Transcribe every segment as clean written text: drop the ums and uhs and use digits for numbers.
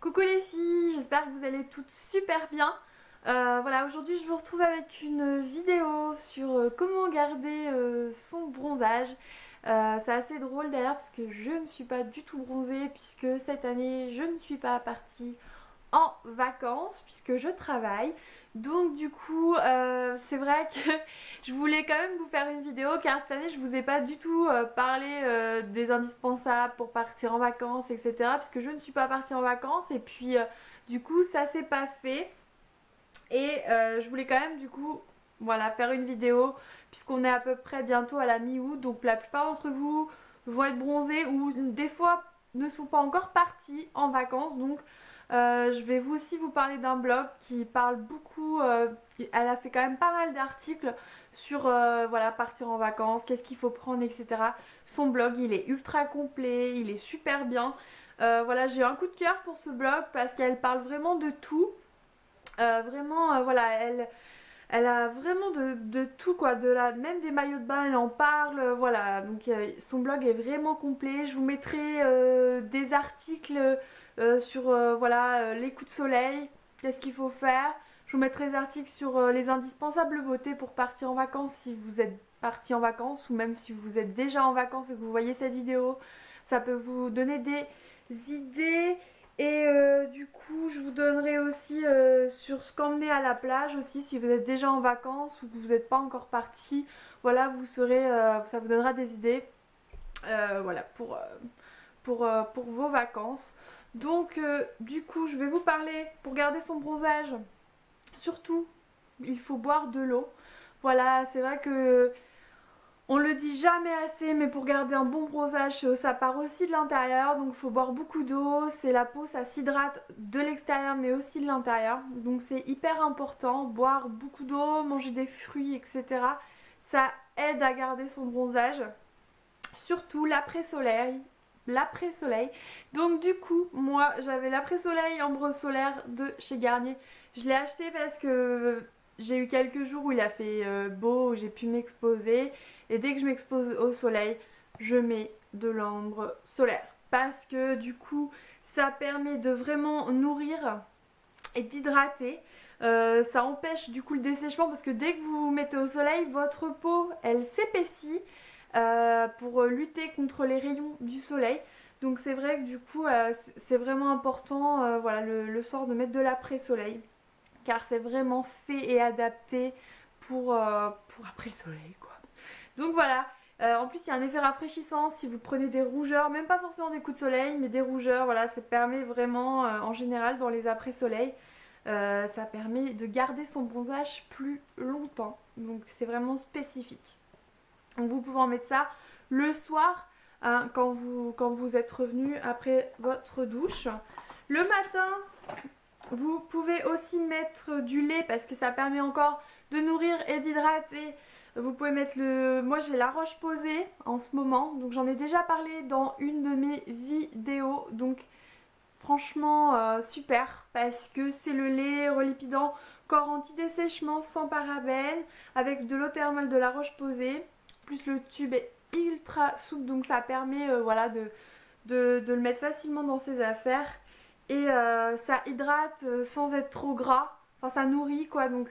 Coucou les filles, j'espère que vous allez toutes super bien. Voilà, aujourd'hui je vous retrouve avec une vidéo sur comment garder son bronzage. C'est assez drôle d'ailleurs parce que je ne suis pas du tout bronzée puisque cette année je ne suis pas partie en vacances puisque je travaille. Donc du coup c'est vrai que je voulais quand même vous faire une vidéo car cette année je vous ai pas du tout parlé des indispensables pour partir en vacances, etc. Puisque je ne suis pas partie en vacances et puis du coup ça s'est pas fait. Et je voulais quand même du coup voilà faire une vidéo puisqu'on est à peu près bientôt à la mi-août. Donc la plupart d'entre vous vont être bronzés ou des fois ne sont pas encore partis en vacances. Donc je vais aussi vous parler d'un blog qui parle beaucoup, elle a fait quand même pas mal d'articles sur voilà, partir en vacances, qu'est-ce qu'il faut prendre, etc. Son blog il est ultra complet, il est super bien. Voilà, j'ai eu un coup de cœur pour ce blog parce qu'elle parle vraiment de tout. Vraiment, voilà, elle a vraiment de tout quoi, même des maillots de bain, elle en parle, voilà. Donc son blog est vraiment complet. Je vous mettrai des articles sur voilà, les coups de soleil, qu'est-ce qu'il faut faire. Je vous mettrai des articles sur les indispensables beauté pour partir en vacances si vous êtes parti en vacances ou même si vous êtes déjà en vacances et que vous voyez cette vidéo. Ça peut vous donner des idées. Et du coup je vous donnerai aussi sur ce qu'emmener à la plage aussi si vous êtes déjà en vacances ou que vous n'êtes pas encore parti. Voilà, vous serez, ça vous donnera des idées voilà, pour vos vacances. Donc du coup je vais vous parler pour garder son bronzage. Surtout il faut boire de l'eau. Voilà, c'est vrai que on le dit jamais assez, mais pour garder un bon bronzage, ça part aussi de l'intérieur, donc il faut boire beaucoup d'eau. C'est la peau, ça s'hydrate de l'extérieur, mais aussi de l'intérieur. Donc c'est hyper important, boire beaucoup d'eau, manger des fruits, etc. Ça aide à garder son bronzage. Surtout l'après-soleil. L'après-soleil. Donc du coup, moi j'avais l'après-soleil ambre solaire de chez Garnier. Je l'ai acheté parce que j'ai eu quelques jours où il a fait beau, où j'ai pu m'exposer. Et dès que je m'expose au soleil, je mets de l'ambre solaire. Parce que du coup, ça permet de vraiment nourrir et d'hydrater. Ça empêche du coup le dessèchement parce que dès que vous vous mettez au soleil, votre peau, elle s'épaissit pour lutter contre les rayons du soleil. Donc c'est vrai que du coup, c'est vraiment important voilà, le soir de mettre de l'après-soleil. Car c'est vraiment fait et adapté pour après le soleil quoi. Donc voilà, en plus il y a un effet rafraîchissant si vous prenez des rougeurs, même pas forcément des coups de soleil, mais des rougeurs, voilà, ça permet vraiment, en général dans les après-soleil, ça permet de garder son bronzage plus longtemps. Donc c'est vraiment spécifique. Donc vous pouvez en mettre ça le soir, hein, quand vous êtes revenu après votre douche. Le matin, vous pouvez aussi mettre du lait parce que ça permet encore de nourrir et d'hydrater. Vous pouvez mettre moi j'ai la Roche-Posay en ce moment, donc j'en ai déjà parlé dans une de mes vidéos. Donc franchement super parce que c'est le lait relipidant corps anti-dessèchement sans parabènes avec de l'eau thermale de la Roche-Posay. Plus le tube est ultra souple, donc ça permet voilà, de le mettre facilement dans ses affaires. Et ça hydrate sans être trop gras, enfin ça nourrit quoi, donc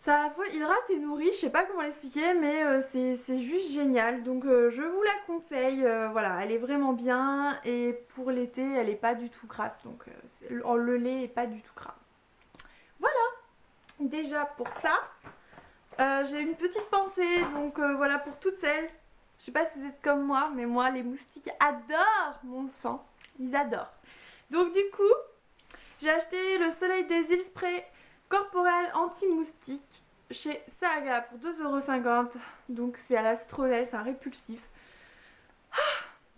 ça hydrate et nourrit, je sais pas comment l'expliquer, mais c'est juste génial. Donc je vous la conseille, voilà, elle est vraiment bien et pour l'été elle est pas du tout grasse, donc le lait est pas du tout gras. Voilà, déjà pour ça. J'ai une petite pensée, donc voilà, pour toutes celles, je sais pas si vous êtes comme moi, mais moi les moustiques adorent mon sang, ils adorent. Donc du coup, j'ai acheté le Soleil des Îles Spray corporel anti-moustique chez Saga pour 2,50 €. Donc c'est à la citronnelle, c'est un répulsif.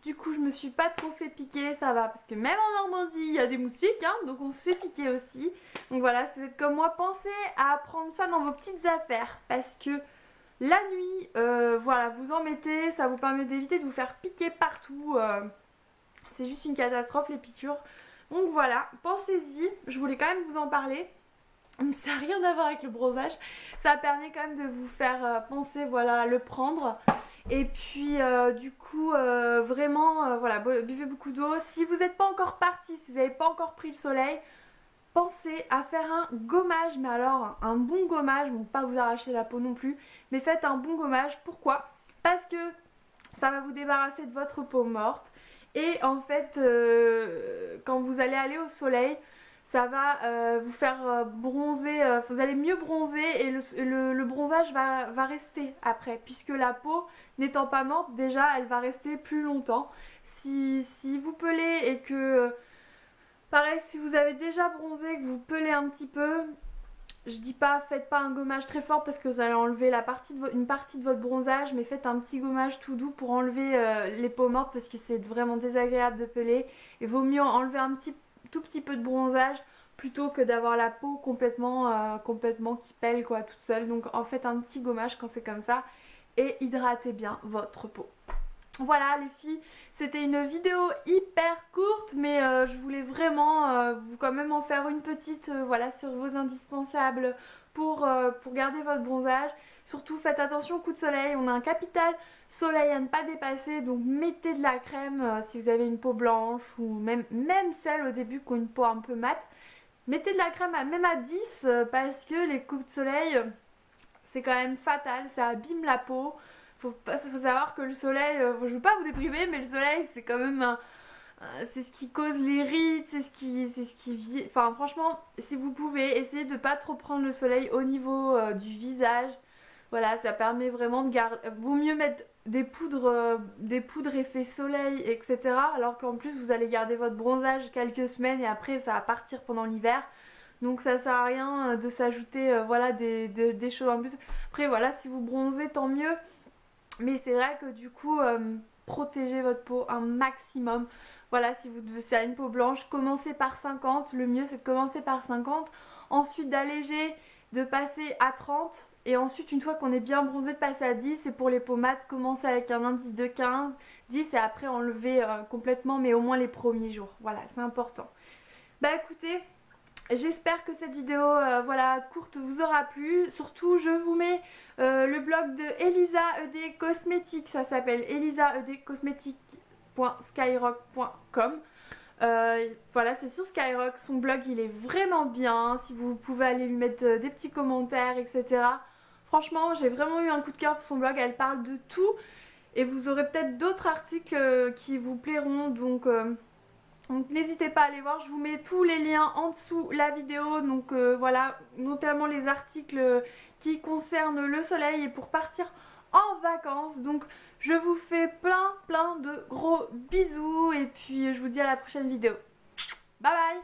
Du coup je me suis pas trop fait piquer, ça va, parce que même en Normandie il y a des moustiques, hein, donc on se fait piquer aussi. Donc voilà, si vous êtes comme moi, pensez à prendre ça dans vos petites affaires, parce que La nuit, voilà, vous en mettez, ça vous permet d'éviter de vous faire piquer partout. C'est juste une catastrophe les piqûres. Donc voilà, pensez-y, je voulais quand même vous en parler. Ça n'a rien à voir avec le bronzage, ça permet quand même de vous faire penser, voilà, à le prendre. Et puis du coup vraiment voilà, buvez beaucoup d'eau. Si vous n'êtes pas encore parti, si vous n'avez pas encore pris le soleil, pensez à faire un gommage, mais alors un bon gommage, bon pas vous arracher la peau non plus, mais faites un bon gommage. Pourquoi? Parce que ça va vous débarrasser de votre peau morte. Et en fait quand vous allez aller au soleil, ça va vous faire bronzer, vous allez mieux bronzer et le bronzage va rester après, puisque la peau n'étant pas morte, déjà elle va rester plus longtemps. Si vous pelez et que, pareil, si vous avez déjà bronzé, que vous pelez un petit peu, je dis pas, faites pas un gommage très fort parce que vous allez enlever une partie de votre bronzage, mais faites un petit gommage tout doux pour enlever les peaux mortes parce que c'est vraiment désagréable de peler. Il vaut mieux enlever tout petit peu de bronzage plutôt que d'avoir la peau complètement qui pèle quoi toute seule. Donc en fait un petit gommage quand c'est comme ça et hydratez bien votre peau. Voilà les filles, c'était une vidéo hyper courte mais je voulais vraiment vous quand même en faire une petite voilà, sur vos indispensables pour garder votre bronzage. Surtout faites attention au coup de soleil, on a un capital soleil à ne pas dépasser, donc mettez de la crème si vous avez une peau blanche ou même celles au début qui ont une peau un peu mate. Mettez de la crème même à 10 parce que les coups de soleil c'est quand même fatal, ça abîme la peau. Faut savoir que le soleil, je veux pas vous déprimer, mais le soleil c'est quand même c'est ce qui cause les rides, c'est ce qui enfin franchement, si vous pouvez, essayez de pas trop prendre le soleil au niveau du visage. Voilà, ça permet vraiment de garder. Vaut mieux mettre des poudres effet soleil, etc. Alors qu'en plus vous allez garder votre bronzage quelques semaines et après ça va partir pendant l'hiver. Donc ça sert à rien de s'ajouter voilà, des choses en plus. Après voilà, si vous bronzez tant mieux. Mais c'est vrai que du coup, protégez votre peau un maximum. Voilà, si vous avez une peau blanche, commencez par 50. Le mieux c'est de commencer par 50. Ensuite d'alléger, de passer à 30. Et ensuite, une fois qu'on est bien bronzé, de passer à 10. Et pour les peaux mates, commencer avec un indice de 15, 10 et après enlever complètement, mais au moins les premiers jours. Voilà, c'est important. Bah écoutez, j'espère que cette vidéo voilà, courte vous aura plu. Surtout je vous mets le blog de Elisa ED Cosmétiques. Ça s'appelle elisaedcosmetiques.skyrock.com. Voilà, c'est sur Skyrock. Son blog il est vraiment bien. Si vous pouvez aller lui mettre des petits commentaires, etc. Franchement j'ai vraiment eu un coup de cœur pour son blog. Elle parle de tout. Et vous aurez peut-être d'autres articles qui vous plairont. Donc n'hésitez pas à aller voir, je vous mets tous les liens en dessous la vidéo. Donc voilà, notamment les articles qui concernent le soleil et pour partir en vacances. Donc je vous fais plein de gros bisous et puis je vous dis à la prochaine vidéo. Bye bye.